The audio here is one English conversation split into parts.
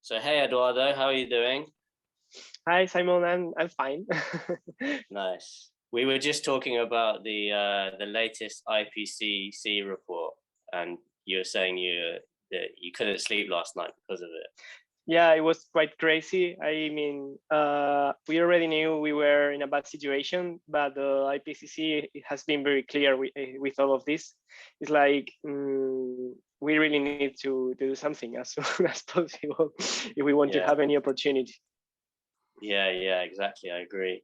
So hey Eduardo, how are you doing? Hi, Simon. I'm fine. Nice. We were just talking about the latest IPCC report, and you were saying that you couldn't sleep last night because of it. Yeah, it was quite crazy. I mean, we already knew we were in a bad situation, but the IPCC has been very clear with all of this. It's like we really need to do something as soon as possible if we want to Yeah, have any opportunity. yeah, exactly. I agree.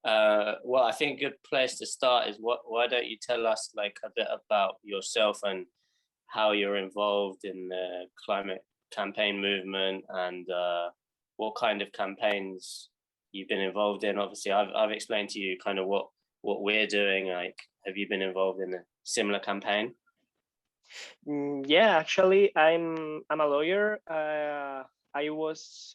Well, I think a good place to start is why don't you tell us like a bit about yourself and how you're involved in the climate campaign movement and what kind of campaigns you've been involved in. Obviously, I've explained to you kind of what we're doing. Like, have you been involved in a similar campaign? Yeah, actually, I'm a lawyer. I was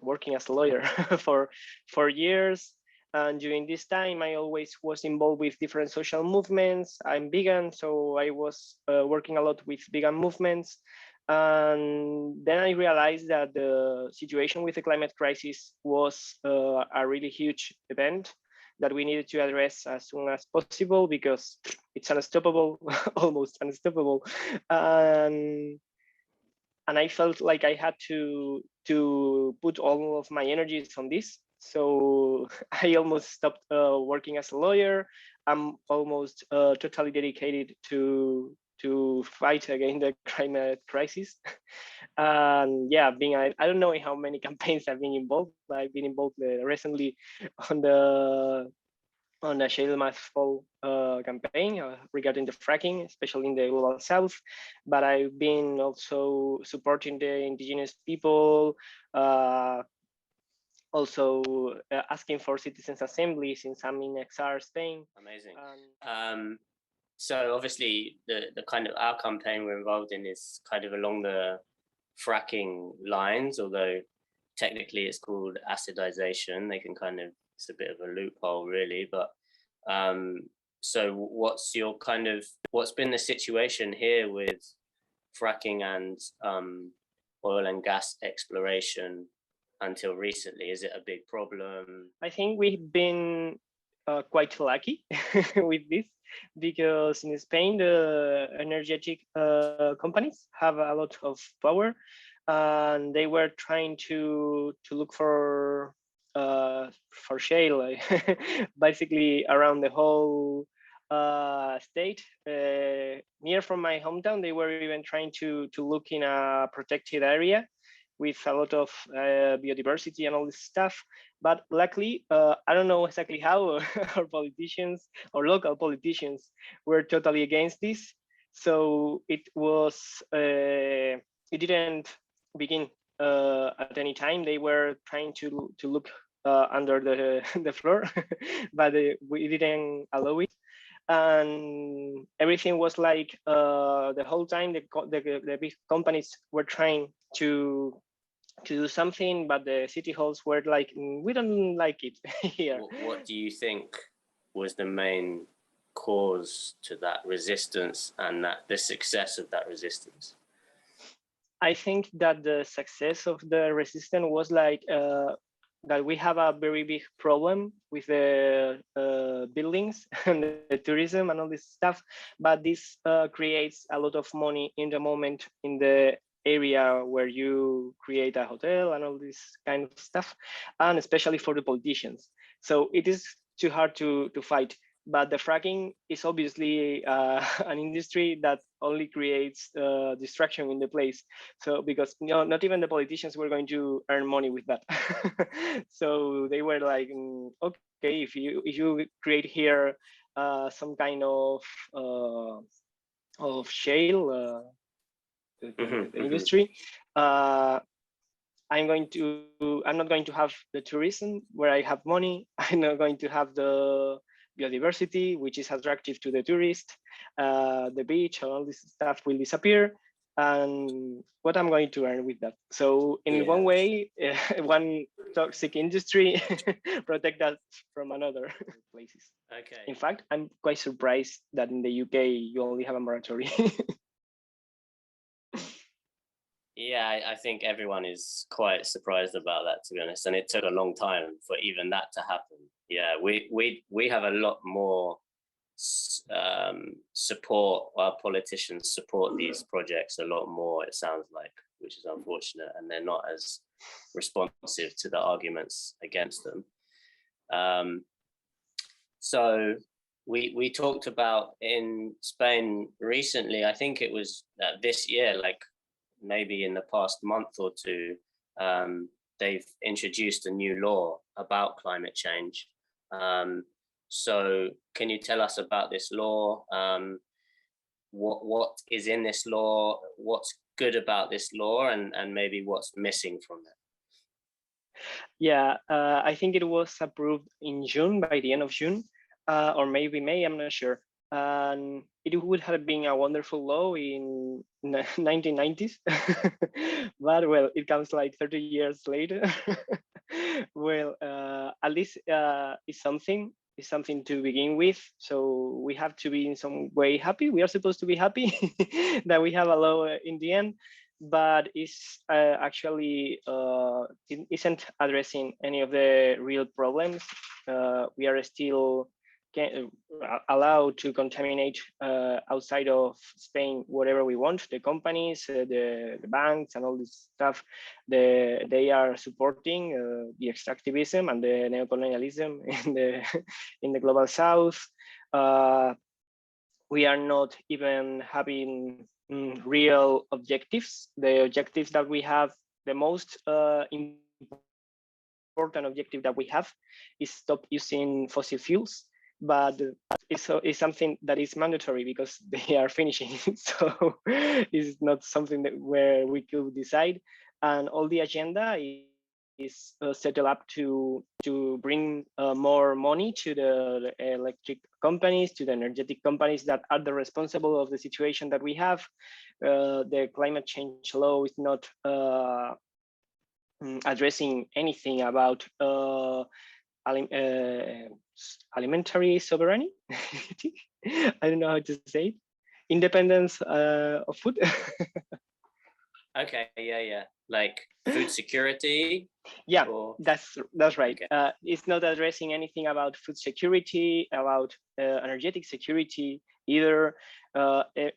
working as a lawyer for 4 years, and during this time, I always was involved with different social movements. I'm vegan, so I was working a lot with vegan movements. And then I realized that the situation with the climate crisis was a really huge event that we needed to address as soon as possible because it's unstoppable, almost unstoppable. And I felt like I had to put all of my energies on this. So I almost stopped working as a lawyer. I'm almost totally dedicated to fight against the climate crisis. And yeah, being I don't know how many campaigns I've been involved. I've been involved recently on the shale mass fall campaign regarding the fracking, especially in the global south. But I've been also supporting the indigenous people, uh, also asking for citizens' assembly since I'm in XR Spain. Amazing. So obviously the kind of our campaign we're involved in is kind of along the fracking lines, although technically it's called acidization. They can kind of, it's a bit of a loophole really, but so what's been the situation here with fracking and oil and gas exploration until recently? Is it a big problem? I think we've been quite lucky with this because in Spain the energetic companies have a lot of power, and they were trying to look for shale, basically around the whole state. Near from my hometown, they were even trying to look in a protected area with a lot of biodiversity and all this stuff. But luckily, I don't know exactly how our politicians or local politicians were totally against this. So it didn't begin at any time. They were trying to look under the the floor, but we didn't allow it. And everything was like the whole time the big companies were trying to do something, but the city halls were like, we don't like it here. What do you think was the main cause to that resistance and that the success of that resistance? I think that the success of the resistance was like that we have a very big problem with the buildings and the tourism and all this stuff, but this creates a lot of money in the moment in the area where you create a hotel and all this kind of stuff, and especially for the politicians. So it is too hard to fight. But the fracking is obviously an industry that only creates distraction in the place. So because not even the politicians were going to earn money with that. So they were like, okay, if you create here some kind of shale, the industry, I'm not going to have the tourism where I have money. I'm not going to have the biodiversity, which is attractive to the tourist. The beach and all this stuff will disappear. And what I'm going to earn with that? So in one way, one toxic industry protect us from another places. Okay. In fact, I'm quite surprised that in the UK you only have a moratorium. Yeah, I think everyone is quite surprised about that, to be honest. And it took a long time for even that to happen. Yeah, we have a lot more support. Our politicians support these projects a lot more, it sounds like, which is unfortunate. And they're not as responsive to the arguments against them. So we talked about in Spain recently, I think it was this year, like maybe in the past month or two, they've introduced a new law about climate change. So can you tell us about this law? What is in this law? What's good about this law, and maybe what's missing from it? Yeah, I think it was approved in June, by the end of June, or maybe May, I'm not sure. And it would have been a wonderful law in 1990s, but well, it comes like 30 years later. Well, at least it's something to begin with. So we have to be in some way happy. We are supposed to be happy that we have a law in the end, but it's actually it isn't addressing any of the real problems. We are still allowed to contaminate outside of Spain whatever we want. The companies, the banks, and all this stuff, they are supporting the extractivism and the neocolonialism in the global south. We are not even having real objectives. The objectives that we have, the most important objective that we have is stop using fossil fuels, but it's something that is mandatory because they are finishing. So it's not something that where we could decide. And all the agenda is set up to bring more money to the electric companies, to the energetic companies that are the responsible of the situation that we have. The climate change law is not addressing anything about alimentary sovereignty. I don't know how to say it. Independence of food. Okay, yeah, like food security. Yeah, that's right. Okay. It's not addressing anything about food security, about energetic security either.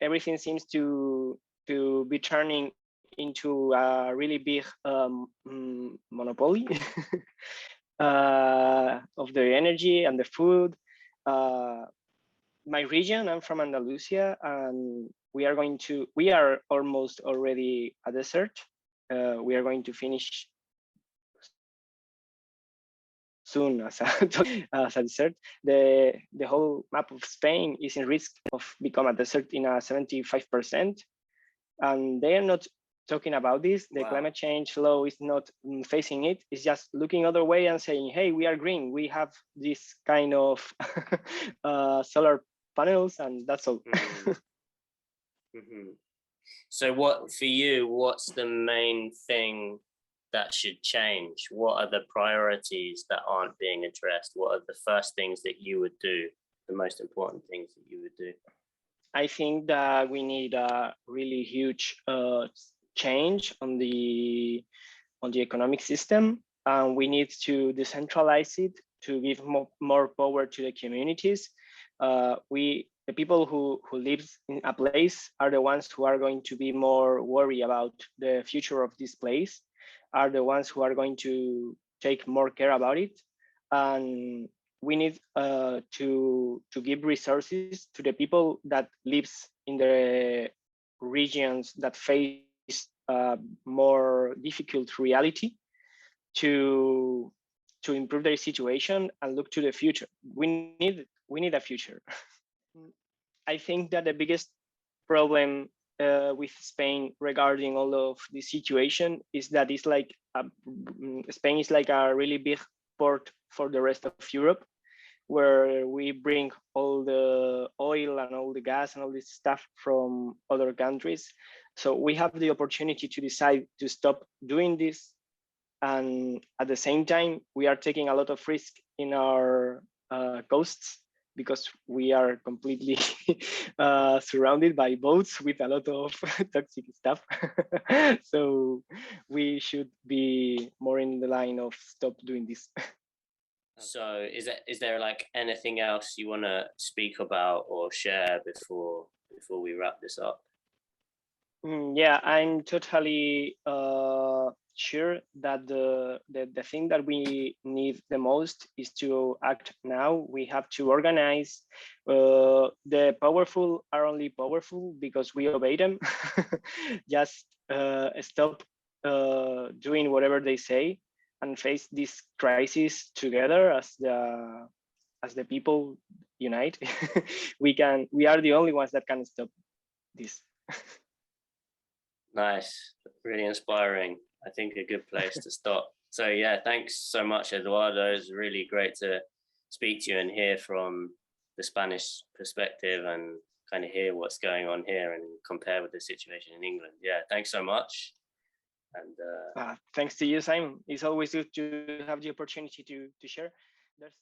Everything seems to be turning into a really big monopoly of the energy and the food. My region, I'm from Andalusia, and we are almost already a desert. We are going to finish soon as a desert. The whole map of Spain is in risk of become a desert in a 75%. And they are not talking about this. The climate change law is not facing it. It's just looking other way and saying, hey, we are green. We have this kind of solar panels, and that's all. So what for you, what's the main thing that should change? What are the priorities that aren't being addressed? What are the first things that you would do, the most important things that you would do? I think that we need a really huge change on the economic system, and we need to decentralize it to give more power to the communities. The people who live in a place are the ones who are going to be more worried about the future of this place, are the ones who are going to take more care about it. And we need to give resources to the people that lives in the regions that face more difficult reality to improve their situation and look to the future. We need a future. I think that the biggest problem with Spain regarding all of this situation is that it's like Spain is like a really big port for the rest of Europe, where we bring all the oil and all the gas and all this stuff from other countries. So we have the opportunity to decide to stop doing this. And at the same time, we are taking a lot of risk in our coasts because we are completely surrounded by boats with a lot of toxic stuff. So we should be more in the line of stop doing this. So is there like anything else you want to speak about or share before we wrap this up? Yeah, I'm totally sure that the thing that we need the most is to act now. We have to organize. The powerful are only powerful because we obey them. Just stop doing whatever they say and face this crisis together as the people unite. We are the only ones that can stop this. Nice, really inspiring. I think a good place to stop. So yeah, thanks so much, Eduardo. It's really great to speak to you and hear from the Spanish perspective and kind of hear what's going on here and compare with the situation in England. Yeah, thanks so much. And Thanks to you, Simon. It's always good to have the opportunity to share. There's